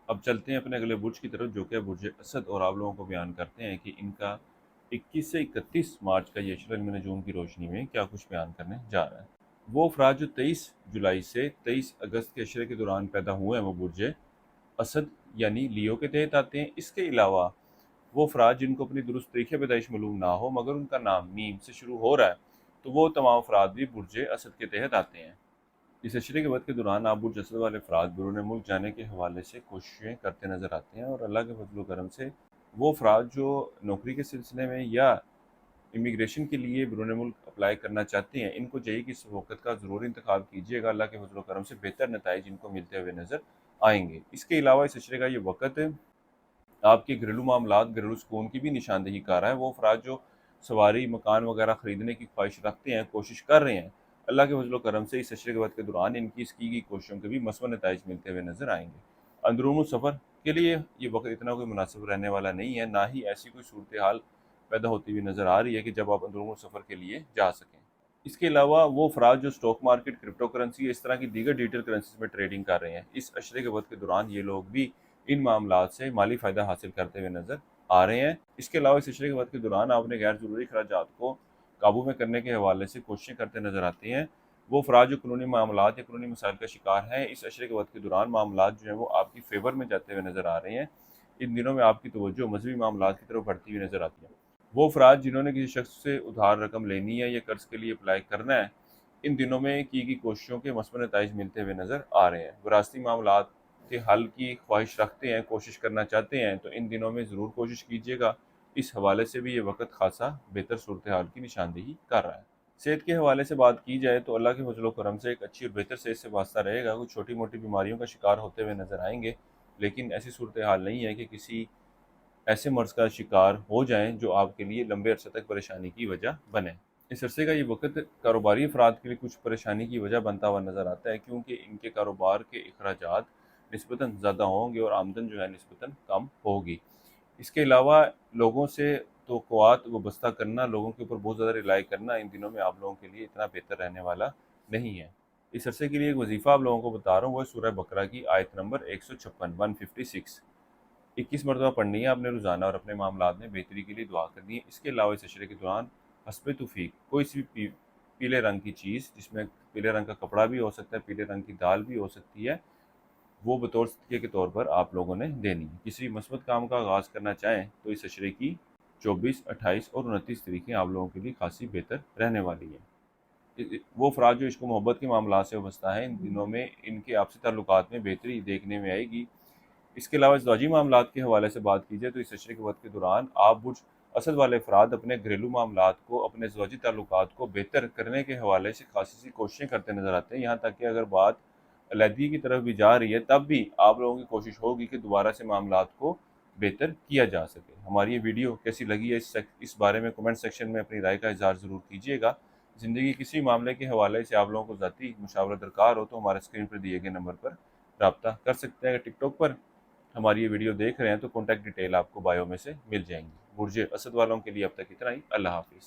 اب چلتے ہیں اپنے اگلے برج کی طرف، جو کہ برج اسد، اور آپ لوگوں کو بیان کرتے ہیں کہ ان کا 21 سے 31 مارچ کا یہ اشرہ علم نجوم کی روشنی میں کیا کچھ بیان کرنے جا رہا ہے۔ وہ افراد جو 23 جولائی سے 23 اگست کے اشرے کے دوران پیدا ہوئے ہیں وہ برج اسد یعنی لیو کے تحت آتے ہیں۔ اس کے علاوہ وہ افراد جن کو اپنی درست تاریخ پیدائش معلوم نہ ہو مگر ان کا نام میم سے شروع ہو رہا ہے، تو وہ تمام افراد بھی برج اسد کے تحت آتے ہیں۔ اس اشرے کے وقت کے دوران آپ برج اسد والے افراد بیرون ملک جانے کے حوالے سے کوششیں کرتے نظر آتے ہیں، اور اللہ کے فضل و کرم سے وہ افراد جو نوکری کے سلسلے میں یا امیگریشن کے لیے بیرون ملک اپلائی کرنا چاہتے ہیں، ان کو چاہیے کہ اس وقت کا ضرور انتخاب کیجیے گا۔ اللہ کے فضل و کرم سے بہتر نتائج ان کو ملتے ہوئے نظر آئیں گے۔ اس کے علاوہ اس اشرے کا یہ وقت آپ کے گھریلو معاملات، گھریلو سکون کی بھی نشاندہی کر رہا ہے۔ وہ افراد جو سواری، مکان وغیرہ خریدنے کی خواہش رکھتے ہیں، کوشش کر رہے ہیں، اللہ کے فضل و کرم سے اس اشرے کے وقت کے دوران ان کی اس کی گئی کوششوں کے بھی مثبت نتائج ملتے ہوئے نظر آئیں گے۔ اندرون سفر کے لیے یہ وقت اتنا کوئی مناسب رہنے والا نہیں ہے، نہ ہی ایسی کوئی صورتحال پیدا ہوتی ہوئی نظر آ رہی ہے کہ جب آپ اندرون سفر کے لیے جا سکیں۔ اس کے علاوہ وہ افراد جو اسٹاک مارکیٹ، کرپٹو کرنسی، اس طرح کی دیگر ڈیجیٹل کرنسیز میں ٹریڈنگ کر رہے ہیں، اس اشرے کے وقت کے دوران یہ لوگ بھی ان معاملات سے مالی فائدہ حاصل کرتے ہوئے نظر آ رہے ہیں۔ اس کے علاوہ اس اشرے کے وقت کے دوران آپ نے غیر ضروری اخراجات کو قابو میں کرنے کے حوالے سے کوششیں کرتے نظر آتے ہیں۔ وہ افراد جو قانونی معاملات یا قانونی مسائل کا شکار ہیں، اس اشرے کے وقت کے دوران معاملات جو ہیں وہ آپ کی فیور میں جاتے ہوئے نظر آ رہے ہیں۔ ان دنوں میں آپ کی توجہ مذہبی معاملات کی طرف بڑھتی ہوئی نظر آتی ہے۔ وہ افراد جنہوں نے کسی شخص سے ادھار رقم لینی ہے یا قرض کے لیے اپلائی کرنا ہے، ان دنوں میں کی گئی کوششوں کے مثبت نتائج ملتے ہوئے نظر آ رہے ہیں۔ وراثتی معاملات کے حل کی خواہش رکھتے ہیں، کوشش کرنا چاہتے ہیں، تو ان دنوں میں ضرور کوشش کیجیے گا۔ اس حوالے سے بھی یہ وقت خاصا بہتر صورتحال کی نشاندہی کر رہا ہے۔ صحت کے حوالے سے بات کی جائے تو اللہ کے فضل و کرم سے ایک اچھی اور بہتر صحت سے واسطہ رہے گا۔ کچھ چھوٹی موٹی بیماریوں کا شکار ہوتے ہوئے نظر آئیں گے، لیکن ایسی صورتحال نہیں ہے کہ کسی ایسے مرض کا شکار ہو جائیں جو آپ کے لیے لمبے عرصے تک پریشانی کی وجہ بنے۔ اس عرصے کا یہ وقت کاروباری افراد کے لیے کچھ پریشانی کی وجہ بنتا ہوا نظر آتا ہے، کیونکہ ان کے کاروبار کے اخراجات نسبتاً زیادہ ہوں گے اور آمدن جو ہے نسبتاً کم ہوگی۔ اس کے علاوہ لوگوں سے توقعات وابستہ کرنا، لوگوں کے اوپر بہت زیادہ ریلائی کرنا ان دنوں میں آپ لوگوں کے لیے اتنا بہتر رہنے والا نہیں ہے۔ اس عرصے کے لیے ایک وظیفہ آپ لوگوں کو بتا رہا ہوں، وہ سورہ بقرہ کی آیت نمبر 156 156 21 مرتبہ پڑھنی ہے آپ نے روزانہ، اور اپنے معاملات میں بہتری کے لیے دعا کرنی ہے۔ اس کے علاوہ اس اشرے کے دوران حسب توفیق کوئی سی بھی پیلے رنگ کی چیز، جس میں پیلے رنگ کا کپڑا بھی ہو سکتا ہے، پیلے رنگ کی دال بھی ہو سکتی ہے، وہ بطور صدقے کے طور پر آپ لوگوں نے دینی ہے۔ کسی مثبت کام کا آغاز کرنا چاہیں تو اس اشرے کی 24، 28 اور 29 تاریخیں آپ لوگوں کے لیے خاصی بہتر رہنے والی ہیں۔ وہ افراد جو عشق و محبت کے معاملات سے وابستہ ہیں، ان دنوں میں ان کے آپسی تعلقات میں بہتری دیکھنے میں آئے گی۔ اس کے علاوہ ازدواجی معاملات کے حوالے سے بات کی جائے تو اس اشرے کے وقت کے دوران آپ برج اسد والے افراد اپنے گھریلو معاملات کو، اپنے ازدواجی تعلقات کو بہتر کرنے کے حوالے سے خاصی سی کوششیں کرتے نظر آتے ہیں، یہاں تک کہ اگر بات علیحدگی کی طرف بھی جا رہی ہے تب بھی آپ لوگوں کی کوشش ہوگی کہ دوبارہ سے معاملات کو بہتر کیا جا سکے۔ ہماری یہ ویڈیو کیسی لگی ہے اس بارے میں کمنٹ سیکشن میں اپنی رائے کا اظہار ضرور کیجیے گا۔ زندگی کسی معاملے کے حوالے سے آپ لوگوں کو ذاتی مشاورہ درکار ہو تو ہمارے اسکرین پر دیے گئے نمبر پر رابطہ کر سکتے ہیں۔ اگر ٹک ٹاک پر ہماری یہ ویڈیو دیکھ رہے ہیں تو کانٹیکٹ ڈیٹیل آپ کو بایو میں سے مل جائیں گی۔ برج اسد والوں کے لیے اب تک اتنا ہی۔ اللہ حافظ۔